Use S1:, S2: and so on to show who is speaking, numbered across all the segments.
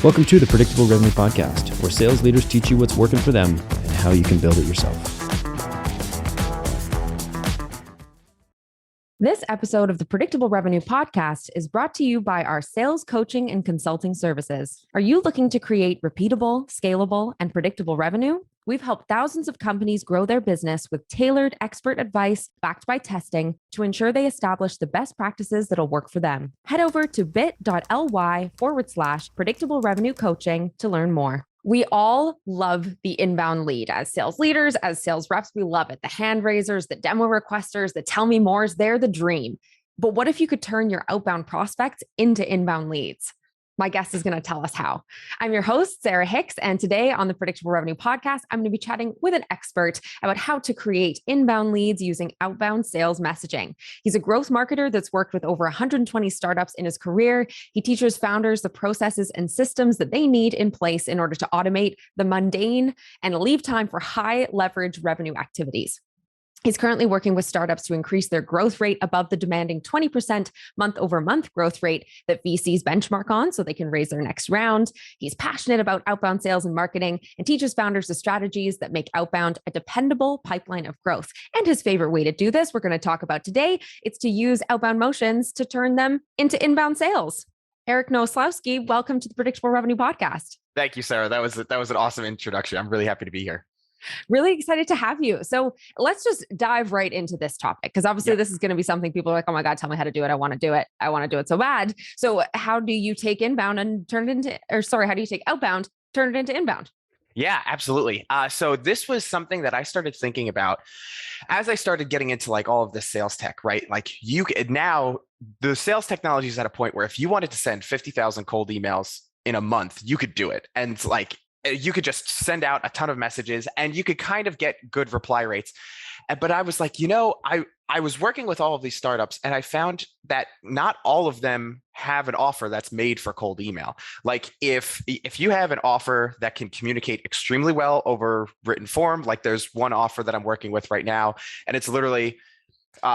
S1: Welcome to the Predictable Revenue Podcast, where sales leaders teach you what's working for them and how you can build it yourself.
S2: This episode of the Predictable Revenue Podcast is brought to you by our sales coaching and consulting services. Are you looking to create repeatable, scalable, and predictable revenue? We've helped thousands of companies grow their business with tailored expert advice backed by testing to ensure they establish the best practices that'll work for them. Head over to bit.ly/predictable revenue coaching to learn more. We all love the inbound lead as sales leaders, as sales reps. We love it. The hand raisers, the demo requesters, the tell me mores, they're the dream. But what if you could turn your outbound prospects into inbound leads? My guest is going to tell us how. I'm your host, Sarah Hicks, and today on the Predictable Revenue Podcast, I'm going to be chatting with an expert about how to create inbound leads using outbound sales messaging. He's a growth marketer that's worked with over 120 startups in his career. He teaches founders the processes and systems that they need in place in order to automate the mundane and leave time for high leverage revenue activities. He's currently working with startups to increase their growth rate above the demanding 20% month over month growth rate that VCs benchmark on so they can raise their next round. He's passionate about outbound sales and marketing and teaches founders the strategies that make outbound a dependable pipeline of growth. And his favorite way to do this, we're going to talk about today, it's to use outbound motions to turn them into inbound sales. Eric Nowoslawski, welcome to the Predictable Revenue Podcast.
S3: Thank you, Sarah. That was an awesome introduction. I'm really happy to be here.
S2: Really excited to have you. So let's just dive right into this topic, because obviously this is going to be something people are like, oh my God, tell me how to do it. I want to do it. I want to do it so bad. So how do you take inbound and turn it into, how do you take outbound, turn it into inbound?
S3: Yeah, absolutely. So this was something that I started thinking about as I started getting into like all of this sales tech, right? Like now the sales technology is at a point where if you wanted to send 50,000 cold emails in a month, you could do it. And like, you could just send out a ton of messages and you could kind of get good reply rates. But I was like, I was working with all of these startups and I found that not all of them have an offer that's made for cold email. Like if you have an offer that can communicate extremely well over written form, like there's one offer that I'm working with right now, and it's literally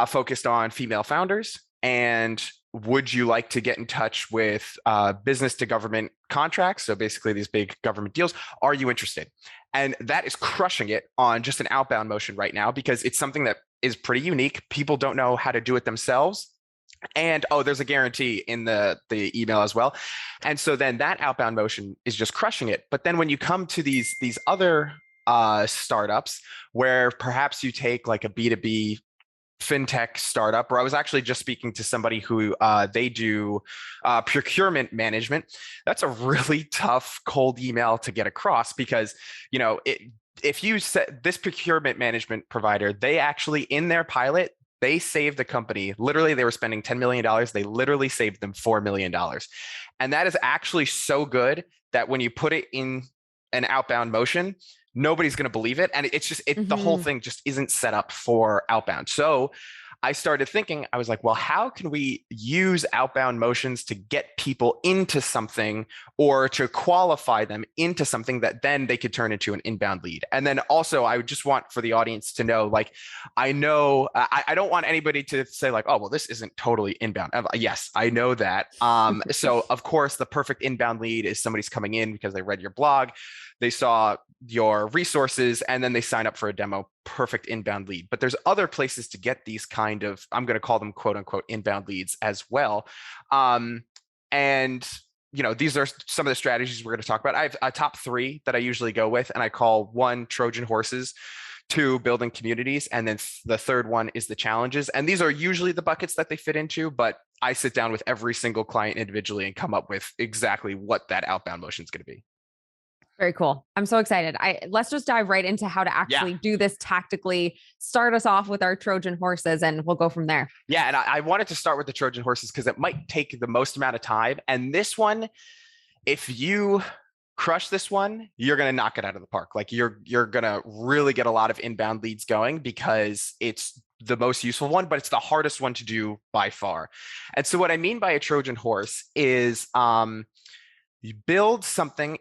S3: focused on female founders. And would you like to get in touch with business to government contracts? So basically these big government deals. Are you interested? And that is crushing it on just an outbound motion right now because it's something that is pretty unique. People don't know how to do it themselves. And there's a guarantee in the email as well. And so then that outbound motion is just crushing it. But then when you come to these other startups where perhaps you take like a B2B fintech startup, where I was actually just speaking to somebody who they do procurement management. That's a really tough cold email to get across because, if you set this procurement management provider, they actually in their pilot, they saved the company. Literally, they were spending $10 million. They literally saved them $4 million. And that is actually so good that when you put it in an outbound motion, nobody's going to believe it. And it's just, the whole thing just isn't set up for outbound. So I started thinking, I was like, well, how can we use outbound motions to get people into something or to qualify them into something that then they could turn into an inbound lead? And then also I would just want for the audience to know, like, I know, I don't want anybody to say like, oh, well, this isn't totally inbound. Yes, I know that. So of course, the perfect inbound lead is somebody's coming in because they read your blog, they saw your resources, and then they sign up for a demo. Perfect inbound lead. But there's other places to get these kind of, I'm going to call them quote unquote inbound leads as well. And these are some of the strategies we're going to talk about. I have a top 3 that I usually go with, and I call 1 Trojan horses, 2 building communities, and then the third one is the challenges. And these are usually the buckets that they fit into, but I sit down with every single client individually and come up with exactly what that outbound motion is going to be.
S2: Very cool. I'm so excited. Let's just dive right into how to actually do this tactically. Start us off with our Trojan horses and we'll go from there.
S3: Yeah. And I wanted to start with the Trojan horses because it might take the most amount of time. And this one, if you crush this one, you're going to knock it out of the park. Like you're going to really get a lot of inbound leads going because it's the most useful one, but it's the hardest one to do by far. And so what I mean by a Trojan horse is, you build something,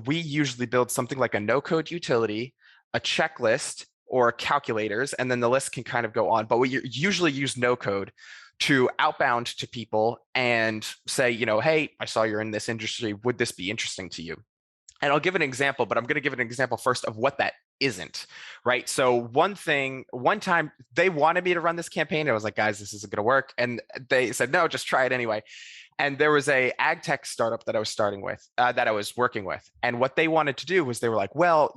S3: we usually build something like a no-code utility, a checklist, or calculators, and then the list can kind of go on. But we usually use no-code to outbound to people and say, hey, I saw you're in this industry. Would this be interesting to you? And I'll give an example, but I'm going to give an example first of what that isn't, right? So one time they wanted me to run this campaign. I was like, guys, this isn't going to work. And they said, no, just try it anyway. And there was a ag tech startup that I was working with. And what they wanted to do was they were like, well,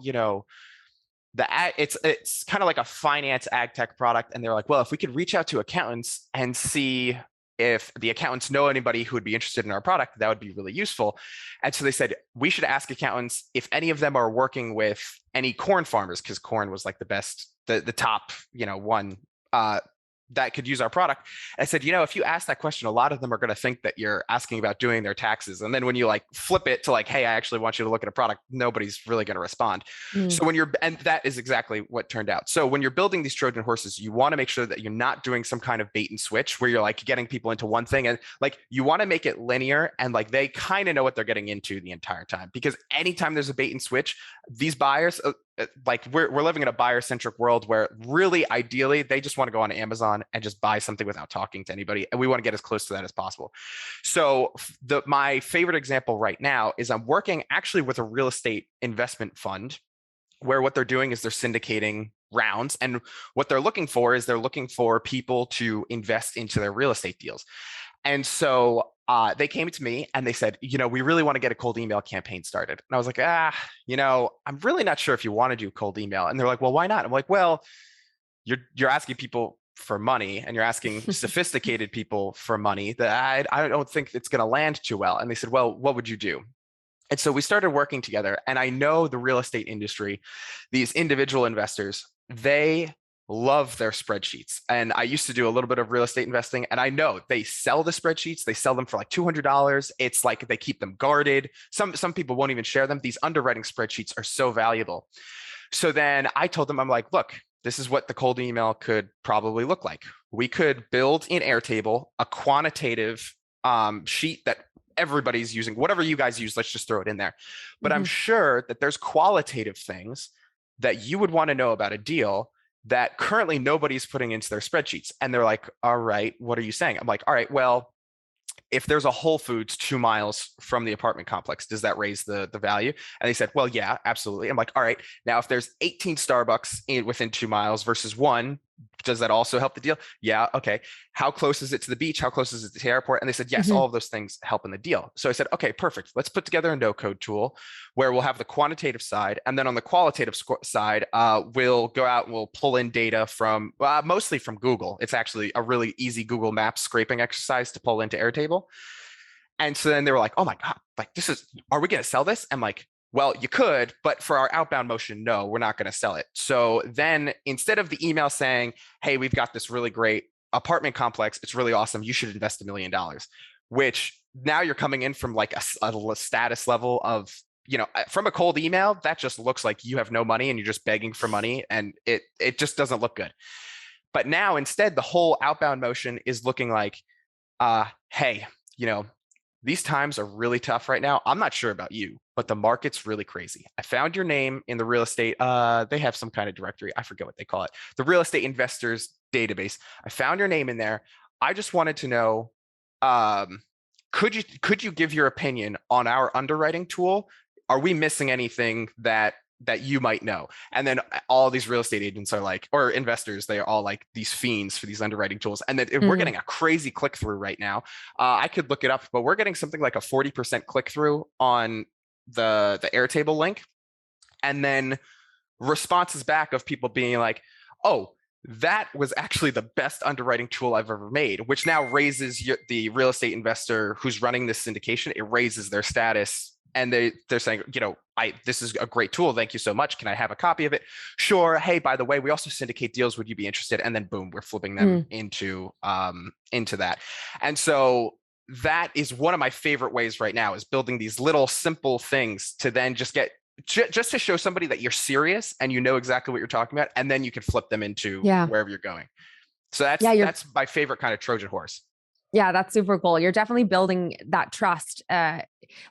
S3: it's kind of like a finance ag tech product. And they're like, well, if we could reach out to accountants and see if the accountants know anybody who would be interested in our product, that would be really useful. And so they said, we should ask accountants if any of them are working with any corn farmers, because corn was like the top, one that could use our product. And I said, if you ask that question, a lot of them are going to think that you're asking about doing their taxes. And then when you like flip it to like, hey, I actually want you to look at a product, nobody's really going to respond. So and that is exactly what turned out. So when you're building these Trojan horses, you want to make sure that you're not doing some kind of bait and switch where you're like getting people into one thing. And like, you want to make it linear and like, they kind of know what they're getting into the entire time, because anytime there's a bait and switch, these buyers, like we're living in a buyer-centric world where really ideally they just want to go on Amazon and just buy something without talking to anybody, and we want to get as close to that as possible. So my favorite example right now is I'm working actually with a real estate investment fund where what they're doing is they're syndicating rounds, and what they're looking for is people to invest into their real estate deals. And so they came to me and they said, we really want to get a cold email campaign started. And I was like, I'm really not sure if you want to do cold email. And they're like, well, why not? I'm like, well, you're asking people for money and you're asking sophisticated people for money that I don't think it's going to land too well. And they said, well, what would you do? And so we started working together. And I know the real estate industry, these individual investors, they love their spreadsheets. And I used to do a little bit of real estate investing, and I know they sell the spreadsheets. They sell them for like $200. It's like they keep them guarded. Some people won't even share them. These underwriting spreadsheets are so valuable. So then I told them, I'm like, look, this is what the cold email could probably look like. We could build in Airtable a quantitative sheet that everybody's using. Whatever you guys use, let's just throw it in there. But I'm sure that there's qualitative things that you would want to know about a deal that currently nobody's putting into their spreadsheets. And they're like, all right, what are you saying? I'm like, all right, well, if there's a Whole Foods 2 miles from the apartment complex, does that raise the value? And they said, well, yeah, absolutely. I'm like, all right, now if there's 18 Starbucks within 2 miles versus one, does that also help the deal? Yeah. Okay. How close is it to the beach? How close is it to the airport? And they said, yes, all of those things help in the deal. So I said, okay, perfect. Let's put together a no-code tool where we'll have the quantitative side. And then on the qualitative side, we'll go out and we'll pull in data from mostly from Google. It's actually a really easy Google Maps scraping exercise to pull into Airtable. And so then they were like, oh my God, like are we going to sell this? I'm like, well, you could, but for our outbound motion, no, we're not going to sell it. So then instead of the email saying, hey, we've got this really great apartment complex, it's really awesome, you should invest $1 million, which now you're coming in from like a status level of, from a cold email, that just looks like you have no money and you're just begging for money, and it just doesn't look good. But now instead, the whole outbound motion is looking like, hey, these times are really tough right now. I'm not sure about you, but the market's really crazy. I found your name in the real estate. They have some kind of directory. I forget what they call it. The real estate investors database. I found your name in there. I just wanted to know, could you give your opinion on our underwriting tool? Are we missing anything that you might know? And then all these real estate agents are like, or investors, they are all like these fiends for these underwriting tools. And then we're getting a crazy click through right now. I could look it up, but we're getting something like a 40% click through on the Airtable link. And then responses back of people being like, oh, that was actually the best underwriting tool I've ever made, which now raises the real estate investor who's running this syndication. It raises their status. And they're saying, this is a great tool. Thank you so much. Can I have a copy of it? Sure. Hey, by the way, we also syndicate deals. Would you be interested? And then boom, we're flipping them into that. And so that is one of my favorite ways right now, is building these little simple things to then just to show somebody that you're serious and you know exactly what you're talking about. And then you can flip them into wherever you're going. So that's my favorite kind of Trojan horse.
S2: Yeah, that's super cool. You're definitely building that trust.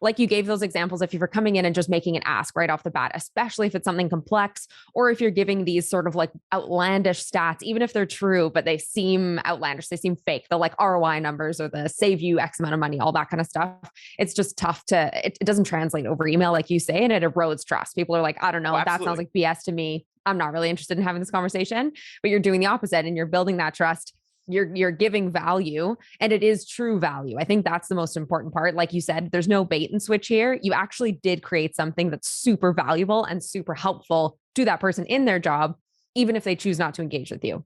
S2: Like you gave those examples, if you're coming in and just making an ask right off the bat, especially if it's something complex, or if you're giving these sort of like outlandish stats, even if they're true, but they seem outlandish, they seem fake, the like ROI numbers or the save you X amount of money, all that kind of stuff. It's just tough it doesn't translate over email, like you say, and it erodes trust. People are like, I don't know,
S3: Oh,
S2: that sounds
S3: absolutely.
S2: like BS to me. I'm not really interested in having this conversation, but you're doing the opposite and you're building that trust. You're giving value, and it is true value. I think that's the most important part. Like you said, there's no bait and switch here. You actually did create something that's super valuable and super helpful to that person in their job, even if they choose not to engage with you,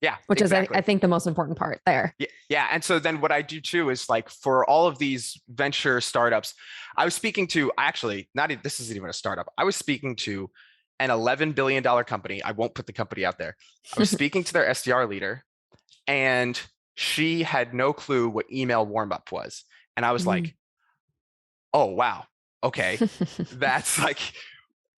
S3: Yeah,
S2: which
S3: exactly.
S2: is, I think, the most important part there.
S3: Yeah, yeah. And so then what I do too is like for all of these venture startups, I was speaking to actually this isn't even a startup. I was speaking to an $11 billion company. I won't put the company out there. I was speaking to their SDR leader, and she had no clue what email warm up was. And I was like, oh, wow. Okay. That's like,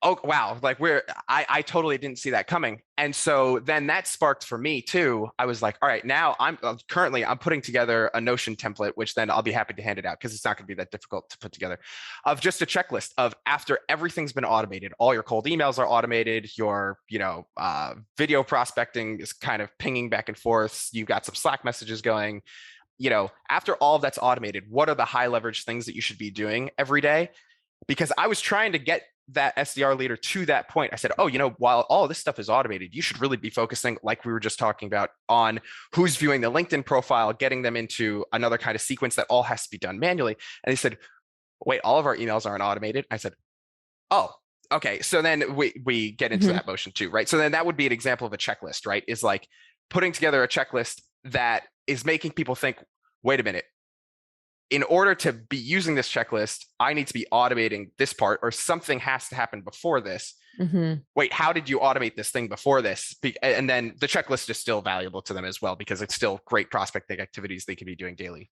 S3: oh, wow. Like I totally didn't see that coming. And so then that sparked for me too. I was like, all right, now I'm putting together a Notion template, which then I'll be happy to hand it out because it's not going to be that difficult to put together, of just a checklist of after everything's been automated, all your cold emails are automated, your, video prospecting is kind of pinging back and forth. You've got some Slack messages going, after all of that's automated, what are the high leverage things that you should be doing every day? Because I was trying to get that SDR leader to that point. I said, oh, while all this stuff is automated, you should really be focusing, like we were just talking about, on who's viewing the LinkedIn profile, getting them into another kind of sequence that all has to be done manually. And they said, wait, all of our emails aren't automated. I said, oh, okay. So then we get into that motion too, right? So then that would be an example of a checklist, right? Is like putting together a checklist that is making people think, wait a minute, in order to be using this checklist, I need to be automating this part, or something has to happen before this. Wait, how did you automate this thing before this? And then the checklist is still valuable to them as well, because it's still great prospecting activities they can be doing daily.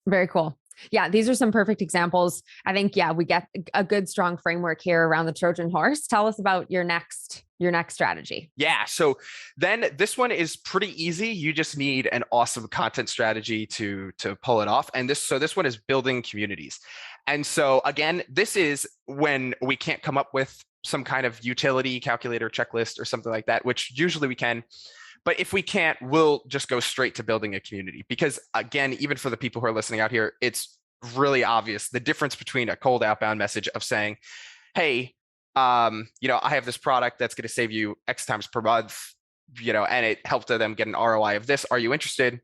S2: Very cool. Yeah, these are some perfect examples. I think, we get a good, strong framework here around the Trojan horse. Tell us about your next strategy.
S3: Yeah. So then this one is pretty easy. You just need an awesome content strategy to pull it off. And this one is building communities. And so again, this is when we can't come up with some kind of utility calculator checklist or something like that, which usually we can. But if we can't, we'll just go straight to building a community. Because again, even for the people who are listening out here, it's really obvious the difference between a cold outbound message of saying, hey, I have this product that's going to save you X times per month, and it helped them get an ROI of this. Are you interested?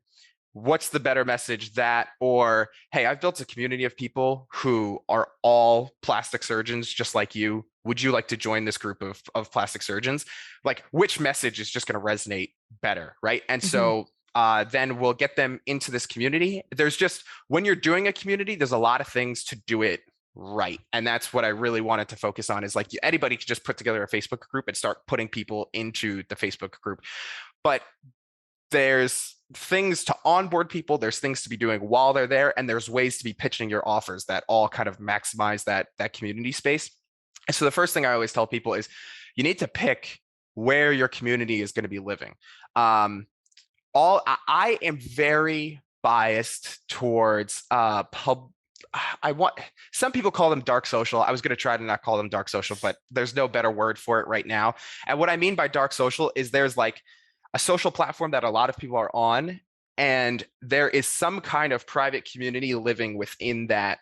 S3: What's the better message, that, or, hey, I've built a community of people who are all plastic surgeons just like you. Would you like to join this group of plastic surgeons? Like, which message is just going to resonate better, right? And so then we'll get them into this community. There's just, when you're doing a community, there's a lot of things to do it right. And that's what I really wanted to focus on, is like anybody could just put together a Facebook group and start putting people into the Facebook group. But there's things to onboard people, there's things to be doing while they're there, and there's ways to be pitching your offers that all kind of maximize that community space. And so the first thing I always tell people is you need to pick where your community is going to be living. I am very biased towards some people call them dark social. I was going to try to not call them dark social, but there's no better word for it right now. And what I mean by dark social is there's like a social platform that a lot of people are on, and there is some kind of private community living within that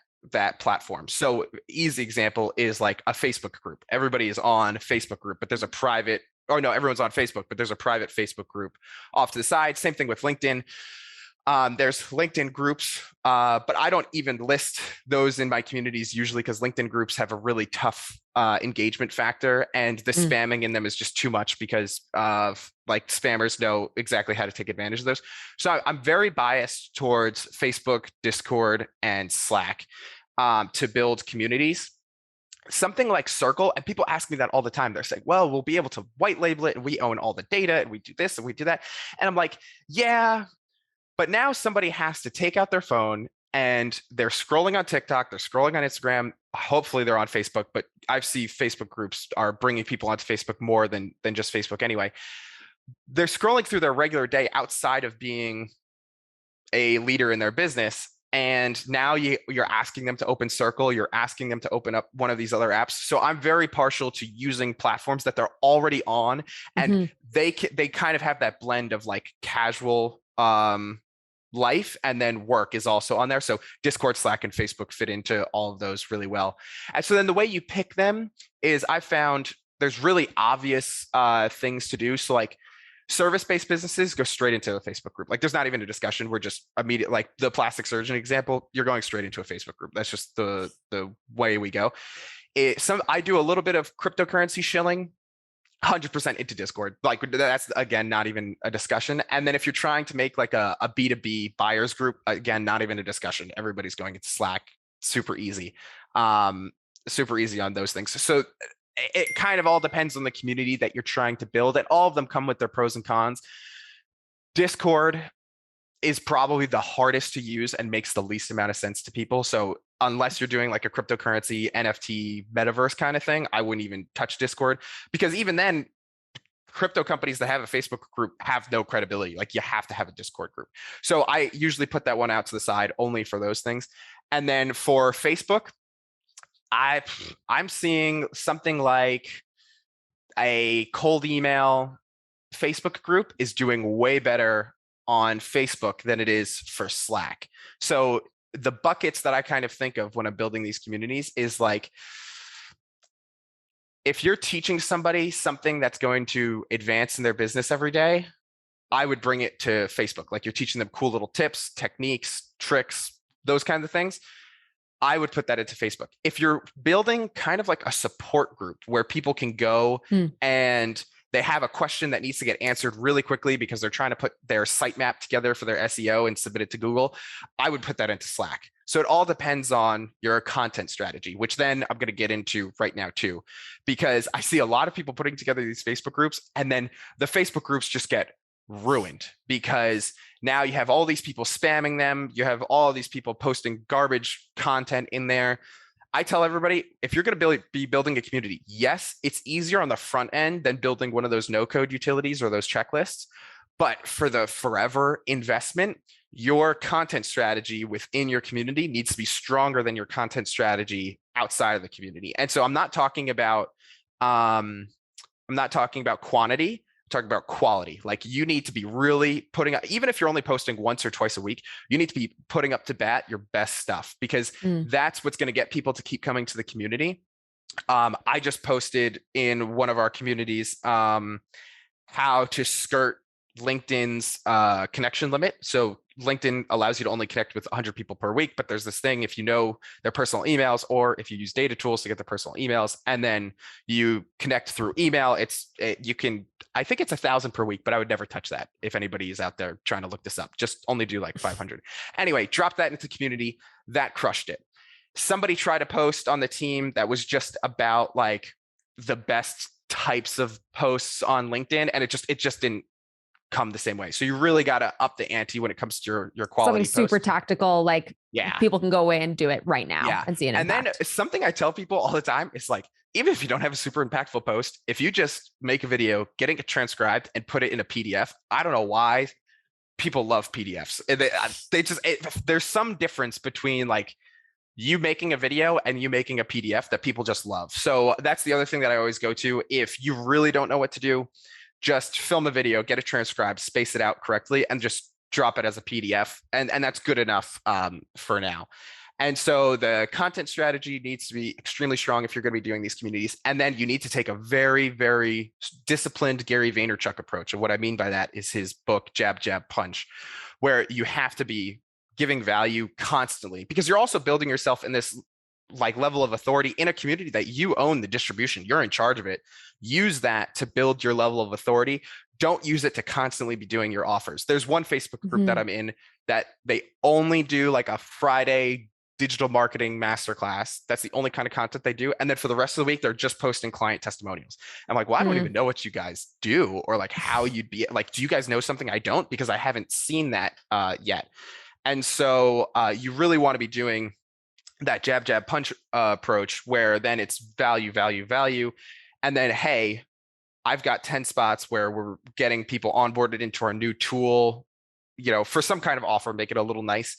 S3: platform. So easy example is like a Facebook group. Everybody is on Facebook group, but there's a private, or no, everyone's on Facebook, but there's a private Facebook group off to the side. Same thing with LinkedIn. There's LinkedIn groups, but I don't even list those in my communities usually, because LinkedIn groups have a really tough engagement factor, and the spamming in them is just too much, because of like spammers know exactly how to take advantage of those. So I'm very biased towards Facebook, Discord, and Slack to build communities. Something like Circle, and people ask me that all the time. They're saying, well, we'll be able to white label it, and we own all the data, and we do this and we do that. And I'm like, yeah. But now somebody has to take out their phone, and they're scrolling on TikTok, they're scrolling on Instagram. Hopefully they're on Facebook, but I've seen Facebook groups are bringing people onto Facebook more than just Facebook anyway. They're scrolling through their regular day outside of being a leader in their business. And now you're asking them to open Circle, you're asking them to open up one of these other apps. So I'm very partial to using platforms that they're already on, and they kind of have that blend of like casual life, and then work is also on there. So Discord, Slack, and Facebook fit into all of those really well. And so then the way you pick them is, I found there's really obvious things to do. So like service-based businesses go straight into a Facebook group. Like there's not even a discussion. We're just immediate, like the plastic surgeon example, you're going straight into a Facebook group. That's just the way we go. I do a little bit of cryptocurrency shilling, 100% into Discord. Like that's, again, not even a discussion. And then if you're trying to make like a B2B buyers group, again, not even a discussion. Everybody's going into Slack. Super easy. Super easy on those things. So it kind of all depends on the community that you're trying to build, and all of them come with their pros and cons. Discord is probably the hardest to use and makes the least amount of sense to people. So unless you're doing like a cryptocurrency, NFT, metaverse kind of thing, I wouldn't even touch Discord, because even then, crypto companies that have a Facebook group have no credibility. Like you have to have a Discord group. So I usually put that one out to the side only for those things. And then for Facebook, I'm seeing something like a cold email Facebook group is doing way better on Facebook than it is for Slack. So the buckets that I kind of think of when I'm building these communities is like, if you're teaching somebody something that's going to advance in their business every day, I would bring it to Facebook. Like you're teaching them cool little tips, techniques, tricks, those kinds of things. I would put that into Facebook. If you're building kind of like a support group where people can go and they have a question that needs to get answered really quickly because they're trying to put their sitemap together for their SEO and submit it to Google, I would put that into Slack. So it all depends on your content strategy, which then I'm going to get into right now too, because I see a lot of people putting together these Facebook groups, and then the Facebook groups just get ruined because now you have all these people spamming them. You have all these people posting garbage content in there. I tell everybody, if you're going to be building a community, yes, it's easier on the front end than building one of those no-code utilities or those checklists. But for the forever investment, your content strategy within your community needs to be stronger than your content strategy outside of the community. And so I'm not talking about quantity. Talking about quality. Like you need to be really putting up, even if you're only posting once or twice a week, you need to be putting up to bat your best stuff, because that's what's going to get people to keep coming to the community. I just posted in one of our communities how to skirt LinkedIn's connection limit. So LinkedIn allows you to only connect with 100 people per week, but there's this thing, if you know their personal emails, or if you use data tools to get their personal emails, and then you connect through email, you can, I think it's 1,000 per week, but I would never touch that. If anybody is out there trying to look this up, just only do like 500. Anyway, drop that into the community. That crushed it. Somebody tried to post on the team that was just about like the best types of posts on LinkedIn, and it just didn't come the same way. So you really got to up the ante when it comes to your quality.
S2: Something super tactical, like people can go away and do it right now and see an impact.
S3: And then something I tell people all the time is like, even if you don't have a super impactful post, if you just make a video, getting it transcribed and put it in a PDF, I don't know why people love PDFs. There's some difference between like you making a video and you making a PDF that people just love. So that's the other thing that I always go to. If you really don't know what to do, just film a video, get it transcribed, space it out correctly, and just drop it as a PDF. And that's good enough for now. And so the content strategy needs to be extremely strong if you're going to be doing these communities. And then you need to take a very, very disciplined Gary Vaynerchuk approach. And what I mean by that is his book, Jab, Jab, Punch, where you have to be giving value constantly, because you're also building yourself in this like level of authority in a community that you own the distribution. You're in charge of it. Use that to build your level of authority. Don't use it to constantly be doing your offers. There's one Facebook group that I'm in that they only do like a Friday digital marketing masterclass. That's the only kind of content they do. And then for the rest of the week, they're just posting client testimonials. I'm like, well, I don't even know what you guys do, or like how you'd be like, do you guys know something I don't? Because I haven't seen that yet. And so you really want to be doing that jab, jab, punch approach, where then it's value, value, value. And then, hey, I've got 10 spots where we're getting people onboarded into our new tool for some kind of offer, make it a little nice.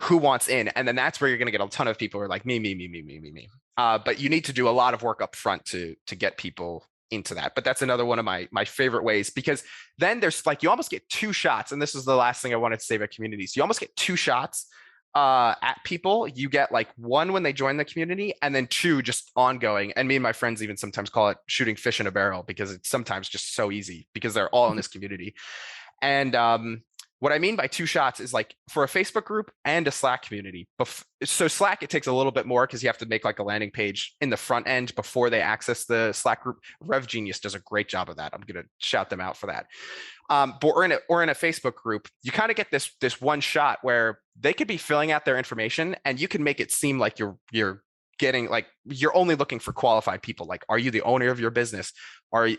S3: Who wants in? And then that's where you're going to get a ton of people who are like me. But you need to do a lot of work up front to get people into that. But that's another one of my favorite ways, because then there's like, you almost get two shots. And this is the last thing I wanted to say about communities. You almost get two shots at people. You get like one when they join the community, and then two just ongoing. And me and my friends even sometimes call it shooting fish in a barrel, because it's sometimes just so easy because they're all in this community. And what I mean by two shots is like for a Facebook group and a Slack community. So Slack, it takes a little bit more because you have to make like a landing page in the front end before they access the Slack group. RevGenius does a great job of that. I'm going to shout them out for that. But or in a Facebook group, you kind of get this one shot where they could be filling out their information, and you can make it seem like you're getting, like, you're only looking for qualified people. Like, are you the owner of your business? Or,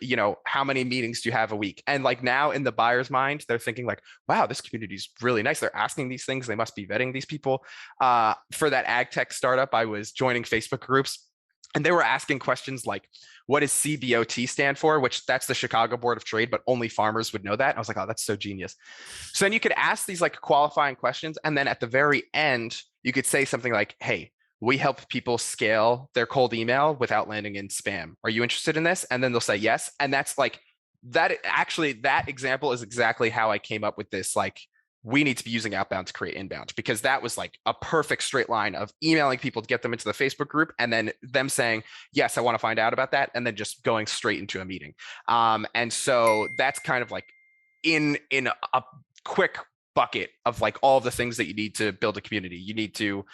S3: how many meetings do you have a week? And like now in the buyer's mind, they're thinking like, wow, this community is really nice. They're asking these things. They must be vetting these people. For that ag tech startup, I was joining Facebook groups, and they were asking questions like, what does CBOT stand for? Which that's the Chicago Board of Trade, but only farmers would know that. I was like, oh, that's so genius. So then you could ask these like qualifying questions. And then at the very end, you could say something like, hey, we help people scale their cold email without landing in spam. Are you interested in this? And then they'll say yes. And that's like, that example is exactly how I came up with this. Like, we need to be using outbound to create inbound, because that was like a perfect straight line of emailing people to get them into the Facebook group, and then them saying, yes, I want to find out about that. And then just going straight into a meeting. And so that's kind of like in a quick bucket of like all the things that you need to build a community. You need to,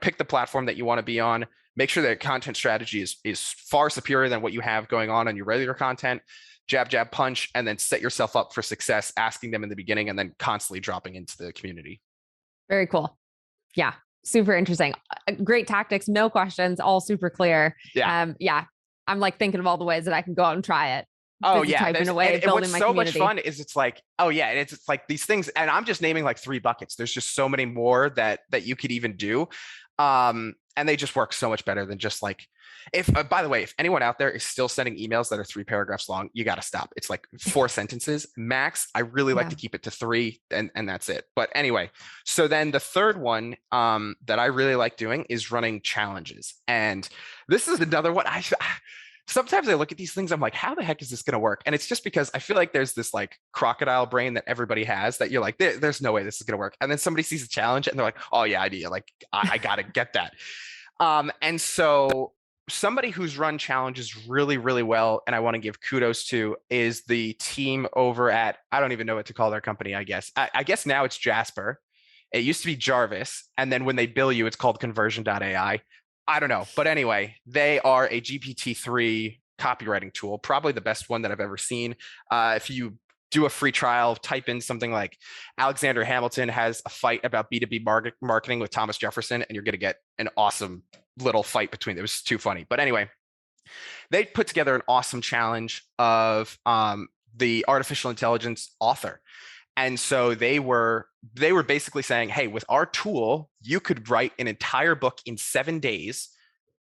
S3: pick the platform that you want to be on, make sure that content strategy is far superior than what you have going on your regular content, jab, punch, and then set yourself up for success, asking them in the beginning and then constantly dropping into the community.
S2: Very cool. Yeah. Super interesting. Great tactics. No questions. All super clear.
S3: Yeah.
S2: I'm like thinking of all the ways that I can go out and try it.
S3: Oh yeah,
S2: typing away,
S3: and
S2: building
S3: what's
S2: my
S3: so
S2: community.
S3: much fun is it's like, oh yeah, and it's like these things, and I'm just naming like 3 buckets. There's just so many more that you could even do, and they just work so much better than just like, if by the way, if anyone out there is still sending emails that are 3 paragraphs long, you got to stop. It's like 4 sentences max. I really like to keep it to 3, and that's it. But anyway, so then the third one that I really like doing is running challenges, and this is another one. Sometimes I look at these things, I'm like, how the heck is this going to work? And it's just because I feel like there's this like crocodile brain that everybody has that you're like, there's no way this is going to work. And then somebody sees a challenge and they're like, oh yeah, I got to get that. And so somebody who's run challenges really, really well, and I want to give kudos to, is the team over at, I don't even know what to call their company, I guess. I guess now it's Jasper. It used to be Jarvis. And then when they bill you, it's called conversion.ai. I don't know. But anyway, they are a GPT-3 copywriting tool, probably the best one that I've ever seen. If you do a free trial, type in something like Alexander Hamilton has a fight about B2B marketing with Thomas Jefferson, and you're going to get an awesome little fight between them. It was too funny. But anyway, they put together an awesome challenge of the artificial intelligence author. And so they were basically saying, hey, with our tool, you could write an entire book in 7 days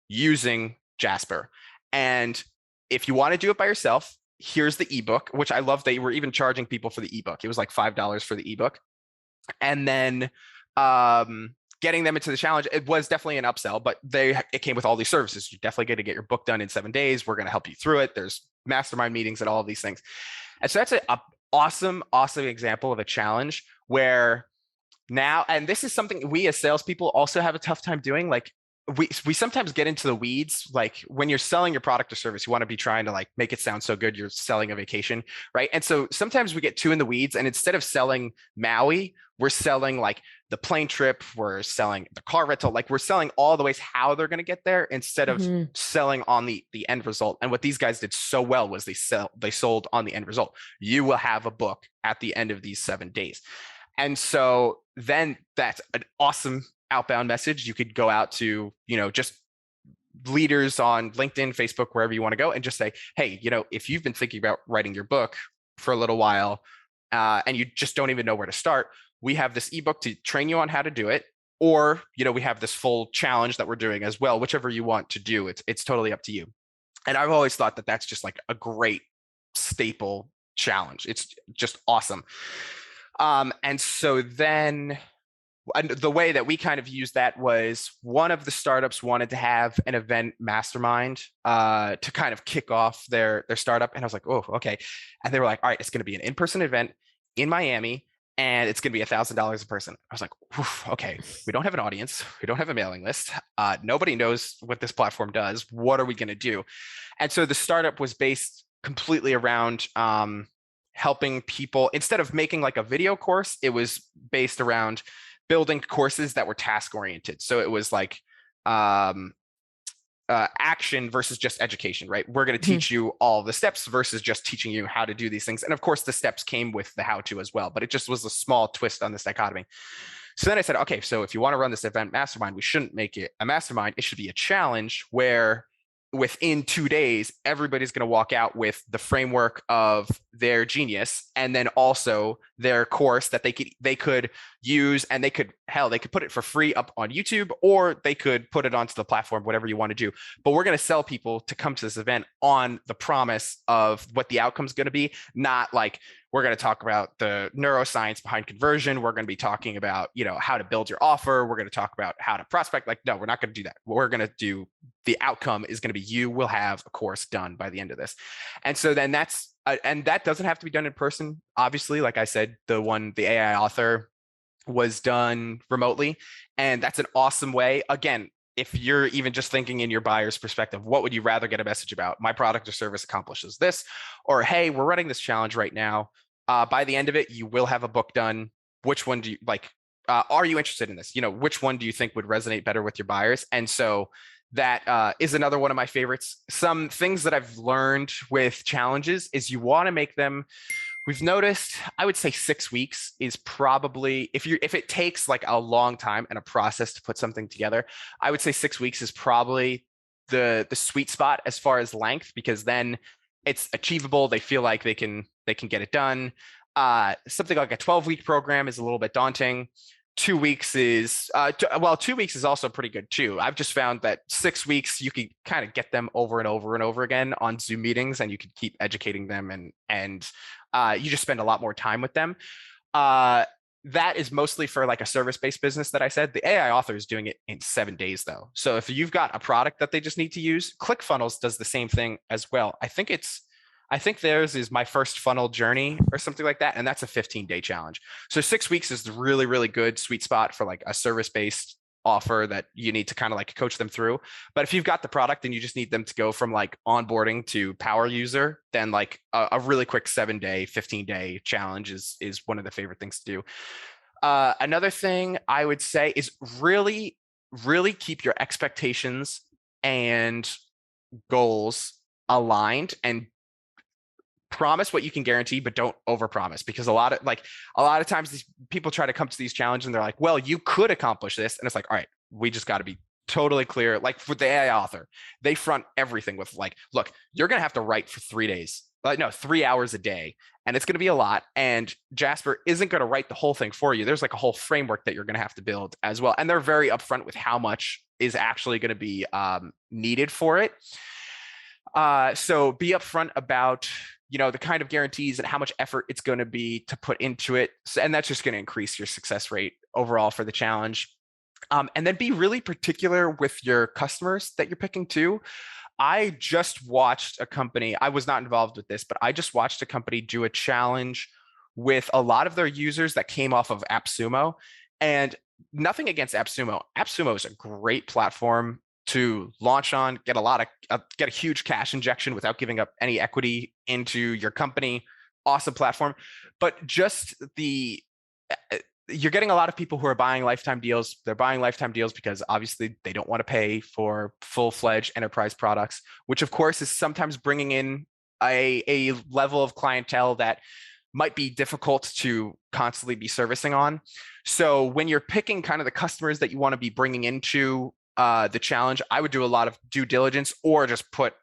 S3: using Jasper. And if you want to do it by yourself, here's the ebook, which I love. They were even charging people for the ebook. It was like $5 for the ebook. And then getting them into the challenge, it was definitely an upsell, but it came with all these services. You're definitely going to get your book done in 7 days. We're going to help you through it. There's mastermind meetings and all of these things. And so that's an awesome example of a challenge where now, and this is something we as salespeople also have a tough time doing. Like we sometimes get into the weeds. Like when you're selling your product or service, you want to be trying to like make it sound so good you're selling a vacation, right? And so sometimes we get too in the weeds, and instead of selling Maui, we're selling like the plane trip, we're selling the car rental, like we're selling all the ways how they're going to get there instead of selling on the end result. And what these guys did so well was they sold on the end result. You will have a book at the end of these 7 days. And so then that's an awesome outbound message. You could go out to, just leaders on LinkedIn, Facebook, wherever you want to go, and just say, hey, if you've been thinking about writing your book for a little while and you just don't even know where to start, we have this ebook to train you on how to do it. Or, we have this full challenge that we're doing as well, whichever you want to do. It's totally up to you. And I've always thought that that's just like a great staple challenge. It's just awesome. And so then the way that we kind of used that was one of the startups wanted to have an event mastermind to kind of kick off their startup. And I was like, oh, okay. And they were like, all right, it's going to be an in-person event in Miami, and it's going to be $1,000 a person. I was like, okay, we don't have an audience. We don't have a mailing list. Nobody knows what this platform does. What are we going to do? And so the startup was based completely around helping people. Instead of making like a video course, it was based around building courses that were task oriented. So it was like action versus just education, right? We're going to teach you all the steps versus just teaching you how to do these things. And of course, the steps came with the how to as well, but it just was a small twist on this dichotomy. So then I said, okay, so if you want to run this event mastermind, we shouldn't make it a mastermind. It should be a challenge where within 2 days, everybody's going to walk out with the framework of their genius, and then also their course that they could use, and they could put it for free up on YouTube, or they could put it onto the platform, whatever you want to do. But we're going to sell people to come to this event on the promise of what the outcome is going to be, not like we're going to talk about the neuroscience behind conversion. We're going to be talking about, how to build your offer. We're going to talk about how to prospect. Like, no, we're not going to do that. What we're going to do, the outcome is going to be you will have a course done by the end of this. And so then and that doesn't have to be done in person. Obviously, like I said, the AI author was done remotely. And that's an awesome way. Again, if you're even just thinking in your buyer's perspective, what would you rather get a message about? My product or service accomplishes this, or, hey, we're running this challenge right now. By the end of it, you will have a book done. Which one do you like? Are you interested in this? Which one do you think would resonate better with your buyers? And so that is another one of my favorites. Some things that I've learned with challenges is you want to make them. We've noticed, I would say 6 weeks is probably, if it takes like a long time and a process to put something together, I would say 6 weeks is probably the sweet spot as far as length, because then it's achievable. They feel like they can get it done. Something like a 12-week program is a little bit daunting. 2 weeks is 2 weeks is also pretty good too. I've just found that 6 weeks you can kind of get them over and over and over again on Zoom meetings, and you can keep educating them, and you just spend a lot more time with them. That is mostly for like a service-based business that I said. The AI author is doing it in 7 days though. So if you've got a product that they just need to use, ClickFunnels does the same thing as well. I think theirs is My First Funnel Journey or something like that. And that's a 15-day challenge. So 6 weeks is the really, really good sweet spot for like a service-based offer that you need to kind of like coach them through. But if you've got the product and you just need them to go from like onboarding to power user, then like a really quick 7-day, 15-day challenge is one of the favorite things to do. Another thing I would say is really, really keep your expectations and goals aligned, and promise what you can guarantee, but don't overpromise, because a lot of times these people try to come to these challenges and they're like, well, you could accomplish this. And it's like, all right, we just got to be totally clear. Like for the AI author, they front everything with like, look, you're going to have to write for 3 days, 3 hours a day. And it's going to be a lot. And Jasper isn't going to write the whole thing for you. There's like a whole framework that you're going to have to build as well. And they're very upfront with how much is actually going to be needed for it. So be upfront about the kind of guarantees and how much effort it's going to be to put into it. So, and that's just going to increase your success rate overall for the challenge. And then be really particular with your customers that you're picking too. I just watched a company, I was not involved with this, but I just watched a company do a challenge with a lot of their users that came off of AppSumo. And nothing against AppSumo. AppSumo is a great platform to launch on, get a huge cash injection without giving up any equity into your company. Awesome platform. But just you're getting a lot of people who are buying lifetime deals. They're buying lifetime deals because obviously they don't want to pay for full-fledged enterprise products, which of course is sometimes bringing in a level of clientele that might be difficult to constantly be servicing on. So when you're picking kind of the customers that you want to be bringing into the challenge, I would do a lot of due diligence, or just put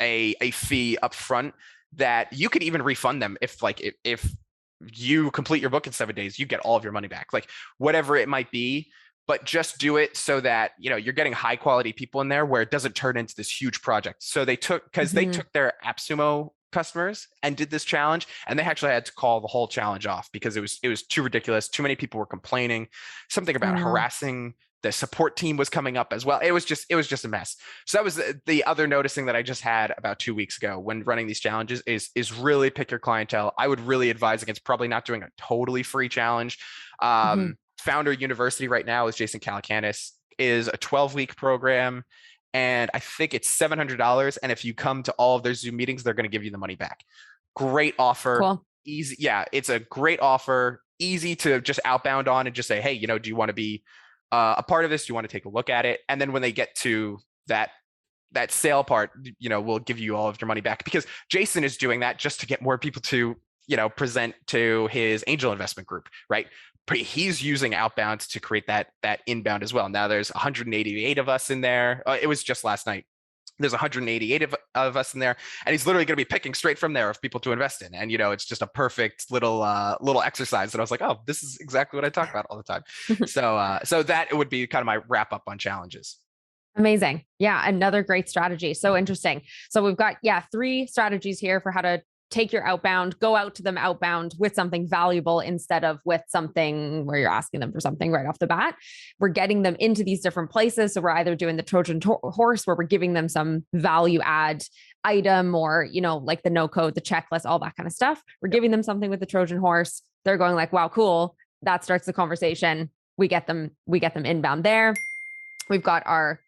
S3: a fee up front that you could even refund them if you complete your book in 7 days, you get all of your money back, like whatever it might be. But just do it so that you're getting high quality people in there, where it doesn't turn into this huge project. So they took their AppSumo customers and did this challenge, and they actually had to call the whole challenge off because it was too ridiculous. Too many people were complaining. Something about harassing the support team was coming up as well. It was just a mess. So that was the other noticing that I just had about 2 weeks ago when running these challenges is really pick your clientele. I would really advise against probably not doing a totally free challenge. Founder University right now is Jason Calacanis, is a 12-week program, and I think it's $700. And if you come to all of their Zoom meetings, they're going to give you the money back. Great offer.
S2: Cool.
S3: Easy. Yeah, it's a great offer. Easy to just outbound on and just say, hey, do you want to be a part of this? Do you want to take a look at it? And then when they get to that sale part, we'll give you all of your money back, because Jason is doing that just to get more people to, present to his angel investment group, right? But he's using Outbound to create that inbound as well. Now there's 188 of us in there. It was just last night. There's 188 of us in there, and he's literally going to be picking straight from there of people to invest in. And it's just a perfect little exercise that I was like, oh, this is exactly what I talk about all the time. So that would be kind of my wrap up on challenges.
S2: Amazing. Yeah, another great strategy. So interesting. So we've got 3 strategies here for how to take your outbound, go out to them outbound with something valuable instead of with something where you're asking them for something right off the bat. We're getting them into these different places. So we're either doing the Trojan horse, where we're giving them some value add item, or, like the no code, the checklist, all that kind of stuff. We're giving them something with the Trojan horse. They're going like, wow, cool. That starts the conversation. We get them inbound there. We've got our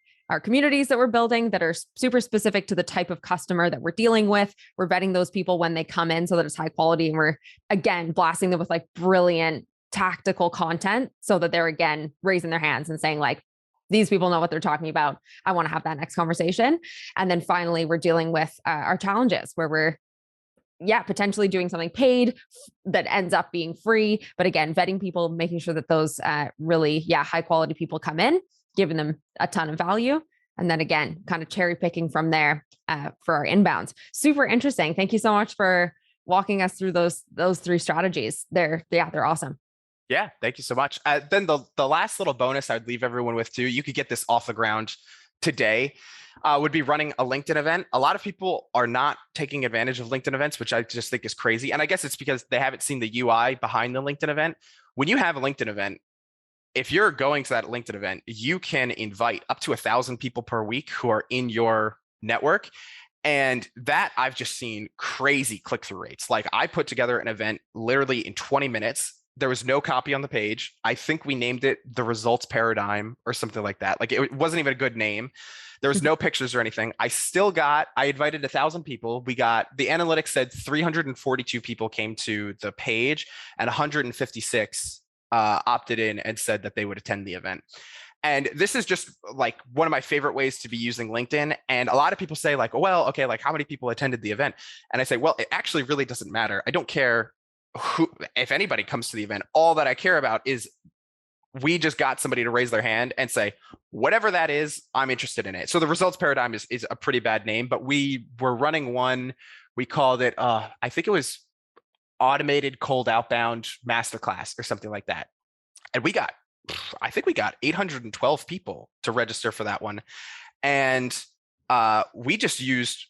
S2: communities that we're building that are super specific to the type of customer that we're dealing with. We're vetting those people when they come in so that it's high quality. And we're, again, blasting them with like brilliant tactical content so that they're, again, raising their hands and saying like, these people know what they're talking about. I want to have that next conversation. And then finally, we're dealing with our challenges where we're potentially doing something paid that ends up being free. But again, vetting people, making sure that those really, high quality people come in, giving them a ton of value. And then again, kind of cherry picking from there for our inbounds. Super interesting. Thank you so much for walking us through those 3 strategies. They're awesome.
S3: Yeah, thank you so much. Then the last little bonus I'd leave everyone with too, you could get this off the ground today, would be running a LinkedIn event. A lot of people are not taking advantage of LinkedIn events, which I just think is crazy. And I guess it's because they haven't seen the UI behind the LinkedIn event. When you have a LinkedIn event, if you're going to that LinkedIn event, you can invite up to 1,000 people per week who are in your network. And that I've just seen crazy click-through rates. Like I put together an event literally in 20 minutes. There was no copy on the page. I think we named it the results paradigm or something like that. Like it wasn't even a good name. There was no pictures or anything. I invited 1,000 people. The analytics said 342 people came to the page and 156 opted in and said that they would attend the event. And this is just like one of my favorite ways to be using LinkedIn. And a lot of people say like, oh, well, okay, like how many people attended the event? And I say, well, it actually really doesn't matter. I don't care if anybody comes to the event. All that I care about is we just got somebody to raise their hand and say, whatever that is, I'm interested in it. So the results paradigm is a pretty bad name, but we were running one. We called it, I think it was automated cold outbound masterclass or something like that. And I think we got 812 people to register for that one. And we just used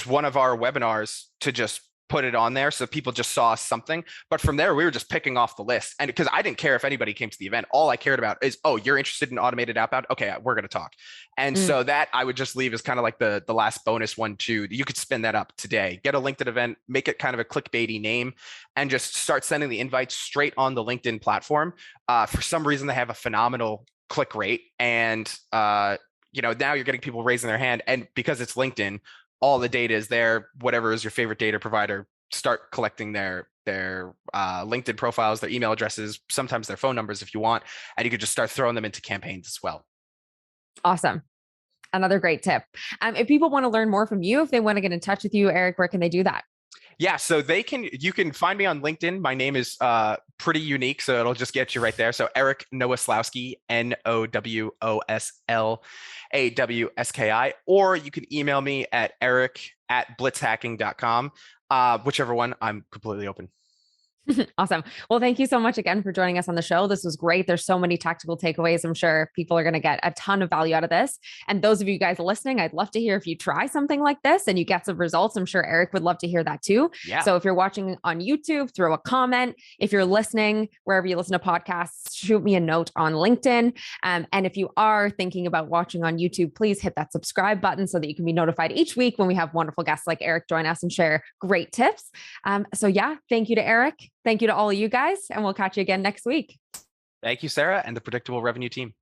S3: one of our webinars to just put it on there. So people just saw something, but from there, we were just picking off the list. And because I didn't care if anybody came to the event, all I cared about is, oh, you're interested in automated outbound. Okay, we're going to talk. And so that I would just leave as kind of like the last bonus one too. You could spin that up today, get a LinkedIn event, make it kind of a clickbaity name, and just start sending the invites straight on the LinkedIn platform. For some reason, they have a phenomenal click rate. And, now you're getting people raising their hand. And because it's LinkedIn, all the data is there. Whatever is your favorite data provider, start collecting their LinkedIn profiles, their email addresses, sometimes their phone numbers if you want, and you could just start throwing them into campaigns as well.
S2: Awesome. Another great tip. If people want to learn more from you, if they want to get in touch with you, Eric, where can they do that?
S3: Yeah, so you can find me on LinkedIn. My name is pretty unique, so it'll just get you right there. So Eric Nowoslawski, Nowoslawski, or you can email me at eric@blitzhacking.com. Whichever one, I'm completely open.
S2: Awesome. Well, thank you so much again for joining us on the show. This was great. There's so many tactical takeaways. I'm sure people are going to get a ton of value out of this. And those of you guys listening, I'd love to hear if you try something like this and you get some results. I'm sure Eric would love to hear that too.
S3: Yeah.
S2: So if you're watching on YouTube, throw a comment. If you're listening, wherever you listen to podcasts, shoot me a note on LinkedIn. And if you are thinking about watching on YouTube, please hit that subscribe button so that you can be notified each week when we have wonderful guests like Eric join us and share great tips. So yeah, thank you to Eric. Thank you to all of you guys, and we'll catch you again next week.
S3: Thank you, Sarah, and the Predictable Revenue team.